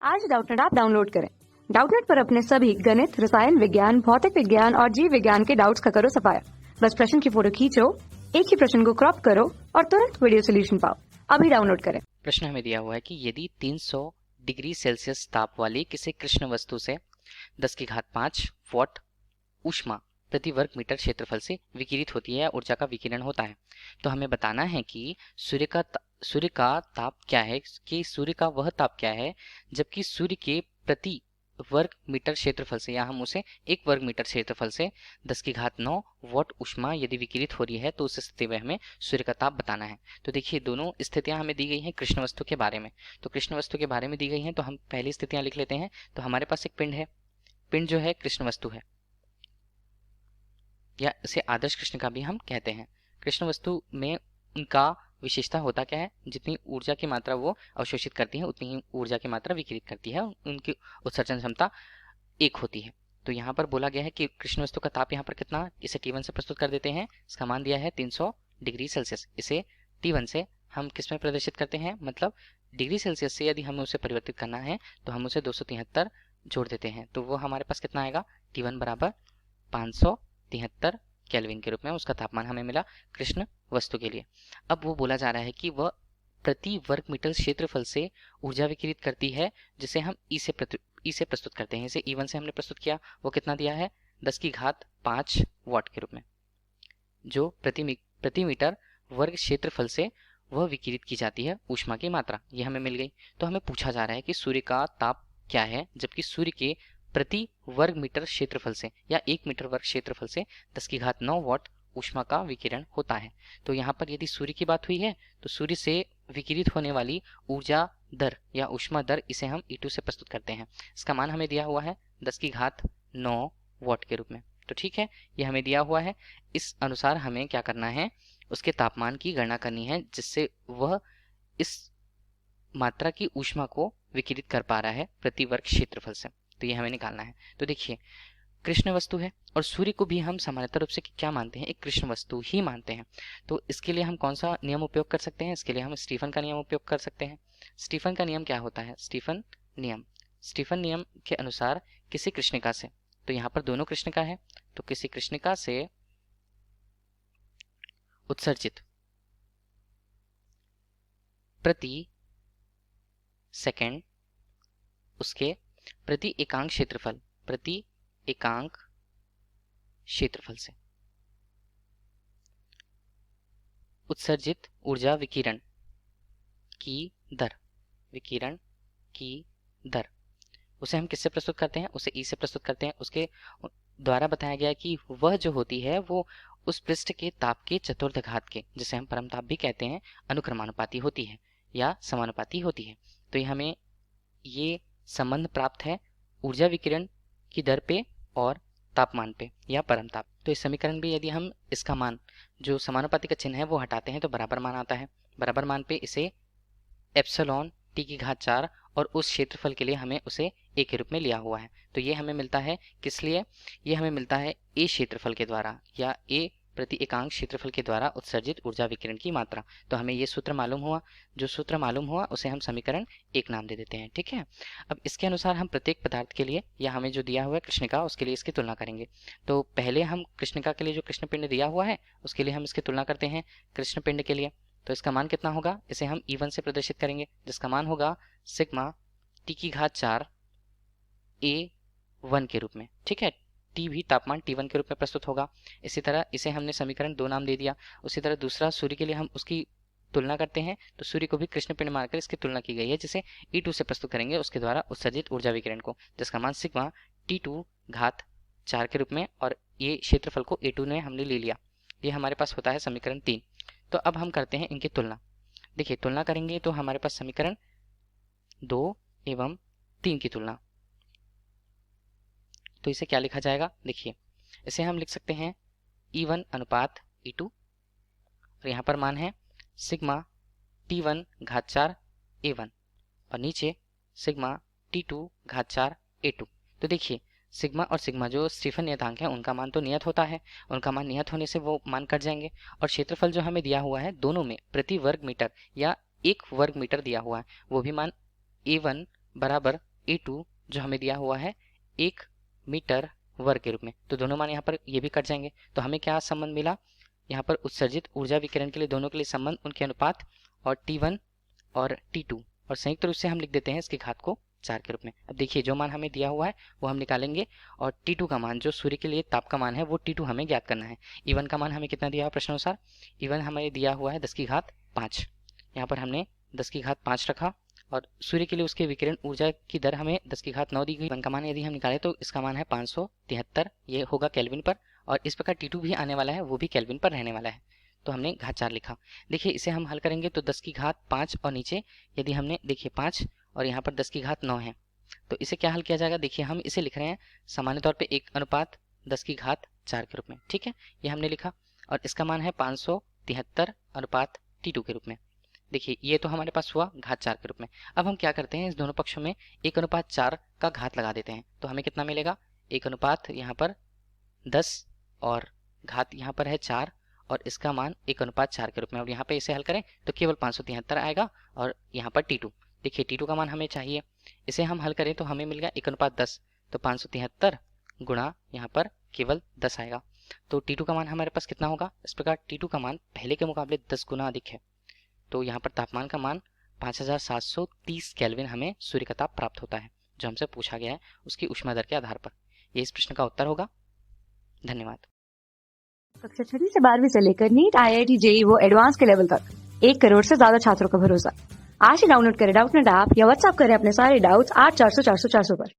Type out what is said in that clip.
आज Doubtnut app download करें। Doubtnut पर अपने सभी गणित, रसायन विज्ञान, भौतिक विज्ञान और जीव विज्ञान के डाउट्स का करो सफाया। बस प्रश्न की फोटो खींचो, एक ही प्रश्न को क्रॉप करो और तुरंत वीडियो सोल्यूशन पाओ। अभी डाउनलोड करें। प्रश्न हमें दिया हुआ है कि यदि 300 डिग्री सेल्सियस ताप वाली किसी कृष्ण वस्तु से 10⁵ वॉट ऊष्मा प्रति वर्ग मीटर क्षेत्रफल से विकिरित होती है या ऊर्जा का विकिरण होता है, तो हमें बताना है कि सूर्य का ताप क्या है, कि सूर्य का वह ताप क्या है जबकि सूर्य के प्रति वर्ग मीटर क्षेत्रफल से, या हम उसे 1 वर्ग मीटर क्षेत्रफल से 10⁹ वॉट ऊष्मा यदि विकिरित हो रही है, तो उस स्थिति में हमें सूर्य का ताप बताना है। तो देखिए, दोनों स्थितियां हमें दी गई हैं कृष्ण वस्तु के बारे में। तो कृष्ण वस्तु के बारे में दी गई हैं, तो हम पहली स्थितियां लिख लेते हैं। तो हमारे पास एक पिंड है, पिंड जो है कृष्ण वस्तु है, या इसे आदर्श कृष्ण का भी हम कहते हैं। कृष्ण वस्तु में उनका विशेषता होता क्या है, जितनी ऊर्जा की मात्रा वो अवशोषित करती है उतनी ही ऊर्जा की मात्रा विकिरित करती है, उनकी उत्सर्जन क्षमता 1 होती है। तो यहाँ पर बोला गया है कि कृष्ण वस्तु का ताप यहाँ पर कितना, इसे T1 से प्रस्तुत कर देते हैं। इसका मान दिया है 300 डिग्री सेल्सियस। इसे T1 से हम किस में प्रदर्शित करते हैं, मतलब डिग्री सेल्सियस से यदि हमें उसे परिवर्तित करना है तो हम उसे 273 जोड़ देते हैं, तो वो हमारे पास कितना आएगा, T1 बराबर 573 केल्विन के रूप में उसका तापमान हमें मिला कृष्ण वस्तु के लिए। अब वो बोला जा रहा है कि वह प्रति वर्ग मीटर क्षेत्रफल से ऊर्जा विकिरित करती है, जिसे हम ई से प्रस्तुत करते हैं। इसे E1 से हमने प्रस्तुत किया, वो कितना दिया है 10⁵5 वॉट के रूप में, जो प्रति मीटर वर्ग क्षेत्रफल से वह विकिरित की जाती है ऊष्मा की मात्रा, ये हमें मिल गई। तो हमें पूछा जा रहा है कि सूर्य का ताप क्या है जबकि सूर्य के प्रति वर्ग मीटर क्षेत्रफल से, या 1 मीटर वर्ग क्षेत्रफल से 10⁹ वॉट ऊष्मा का विकिरण होता है। तो यहाँ पर यदि सूर्य की बात हुई है, तो सूर्य से विकिरित होने वाली ऊर्जा दर या ऊष्मा दर, इसे हम E2 से प्रस्तुत करते हैं। इसका मान हमें दिया हुआ है 10⁹ वॉट के रूप में। तो ठीक है, ये हमें दिया हुआ है। इस अनुसार हमें क्या करना है, उसके तापमान की गणना करनी है, जिससे वह इस मात्रा की ऊष्मा को विकिरित कर पा रहा है प्रति वर्ग क्षेत्रफल से। तो ये हमें निकालना है। तो देखिए, कृष्ण वस्तु है और सूर्य को भी हम सामान्यतः रूप से क्या मानते हैं, एक कृष्ण वस्तु ही मानते हैं। तो इसके लिए हम कौन सा नियम उपयोग कर सकते हैं, इसके लिए हम स्टीफन का नियम उपयोग कर सकते हैं। स्टीफन का नियम क्या होता है, स्टीफन नियम के अनुसार किसी कृष्णिका से, तो यहाँ पर दोनों कृष्णिका है, तो किसी कृष्णिका से उत्सर्जित प्रति सेकेंड उसके प्रति एकांक क्षेत्रफल से उत्सर्जित ऊर्जा विकिरण की दर, उसे हम किससे प्रस्तुत करते हैं, उसे ई से प्रस्तुत करते हैं। उसके द्वारा बताया गया कि वह जो होती है वो उस पृष्ठ के ताप के चतुर्थ घात के, जिसे हम परमताप भी कहते हैं, अनुक्रमानुपाती होती है या समानुपाती होती है। तो ये हमें ये संबंध प्राप्त है ऊर्जा विकिरण की दर पे और तापमान पे या परमताप। तो इस समीकरण में यदि हम इसका मान, जो समानुपाती का चिन्ह है, वो हटाते हैं तो बराबर मान आता है। बराबर मान पे इसे एप्सिलॉन T⁴ और उस क्षेत्रफल के लिए हमें उसे A के रूप में लिया हुआ है। तो ये हमें मिलता है किस लिए, ये हमें मिलता है A क्षेत्रफल के द्वारा, या A प्रति एकांक क्षेत्रफल के द्वारा उत्सर्जित ऊर्जा विकिरण की मात्रा। तो हमें ये सूत्र मालूम हुआ, जो सूत्र मालूम हुआ उसे हम समीकरण 1 नाम दे देते हैं। ठीक है, अब इसके अनुसार हम प्रत्येक पदार्थ के लिए, या हमें जो दिया हुआ है कृष्णिका, उसके लिए इसकी तुलना करेंगे। तो पहले हम कृष्णिका के लिए जो कृष्णपिंड दिया हुआ है उसके लिए हम इसकी तुलना करते हैं कृष्णपिंड के लिए। तो इसका मान कितना होगा, इसे हम E1 से प्रदर्शित करेंगे, जिसका मान होगा सिग्मा T⁴ A1 के रूप में। ठीक है, T भी तापमान T1 के रूप में प्रस्तुत होगा। इसी तरह इसे हमने समीकरण 2 नाम दे दिया। उसी तरह दूसरा सूर्य के लिए हम उसकी तुलना करते हैं, तो सूर्य को भी कृष्णपिंड मानकर इसकी तुलना की गई है, जिसे E2 से प्रस्तुत करेंगे उसके द्वारा उत्सर्जित ऊर्जा विकिरण को, जिसका मान सिग्मा T2⁴ के रूप में, और ये क्षेत्रफल को A2 ने हमने ले लिया। ये हमारे पास होता है समीकरण 3। तो अब हम करते हैं इनकी तुलना। देखिए, तुलना करेंगे तो हमारे पास समीकरण 2 एवं 3 की तुलना, तो इसे क्या लिखा जाएगा, देखिए इसे हम लिख सकते हैं E1 अनुपात E2, और यहाँ पर मान है सिग्मा T1⁴ A1 और नीचे सिग्मा T2⁴ A2। तो देखिए, सिग्मा और सिग्मा जो स्टीफन नियतांक है उनका मान तो नियत होता है, उनका मान नियत होने से वो मान कट जाएंगे, और क्षेत्रफल जो हमें दिया हुआ है दोनों में प्रति वर्ग मीटर या 1 वर्ग मीटर दिया हुआ है, वो भी मान A1 बराबर A2 जो हमें दिया हुआ है 1 मीटर वर्ग के रूप में, तो दोनों मान यहाँ पर ये भी कट जाएंगे। तो हमें क्या संबंध मिला, यहाँ पर उत्सर्जित ऊर्जा विकिरण के लिए दोनों के लिए संबंध, उनके अनुपात, और T1 और T2, और संयुक्त रूप से हम लिख देते हैं इसकी घात को 4 के रूप में। अब देखिए जो मान हमें दिया हुआ है वो हम निकालेंगे, और T2 का मान जो सूर्य के लिए ताप का मान है वो T2 हमें ज्ञात करना है। E1 का मान हमें कितना दिया हुआ प्रश्नानुसार, E1 हमें दिया हुआ है 10 की घात 5। यहाँ पर हमने 10 की घात 5 रखा, और सूर्य के लिए उसके विकिरण ऊर्जा की दर हमें 10 की घात 9 दी गई। E1 का मान यदि हम निकालें तो इसका मान है 573, ये होगा केल्विन पर, और इस प्रकार T2 भी आने वाला है, वो भी केल्विन पर रहने वाला है। तो हमने घात 4 लिखा। देखिए इसे हम हल करेंगे तो 10 की घात 5 और नीचे यदि हमने देखिए 5 और यहाँ पर 10 की घात 9 है, तो इसे क्या हल किया जाएगा। देखिए हम इसे लिख रहे हैं सामान्य तौर पे 1 अनुपात 10 की घात 4 के रूप में, ठीक है, ये हमने लिखा, और इसका मान है 573 अनुपात T2 के रूप में। देखिए ये तो हमारे पास हुआ घात 4 के रूप में। अब हम क्या करते हैं, इस दोनों पक्षों में 1 अनुपात 4 का घात लगा देते हैं, तो हमें कितना मिलेगा, 1 अनुपात यहाँ पर 10 और घात यहाँ पर है 4, और इसका मान 1 अनुपात 4 के रूप में। और यहाँ पे इसे हल करें तो केवल 573 आएगा, और यहाँ पर T2, देखिए T2 का मान हमें चाहिए, इसे हम हल करें तो हमें मिल गया 1 अनुपात 10, तो 573 गुणा यहाँ पर केवल 10 आएगा, तो T2 का मान हमारे पास कितना होगा। इस प्रकार T2 का मान पहले के मुकाबले 10 गुना अधिक है, तो यहाँ पर तापमान का मान 5730 केल्विन हमें सूर्य का ताप प्राप्त होता है, जो हमसे पूछा गया है उसकी ऊष्मा दर के आधार पर। ये इस प्रश्न का उत्तर होगा। धन्यवाद। कक्षा 6वीं से 12वीं से लेकर नीट, IIT, JEE वो एडवांस के लेवल तक 1 करोड़ से ज्यादा छात्रों का भरोसा। आज ही डाउनलोड करें डाउटनेट ऐप या व्हाट्सएप करें अपने सारे डाउट्स 8400 400 400 पर।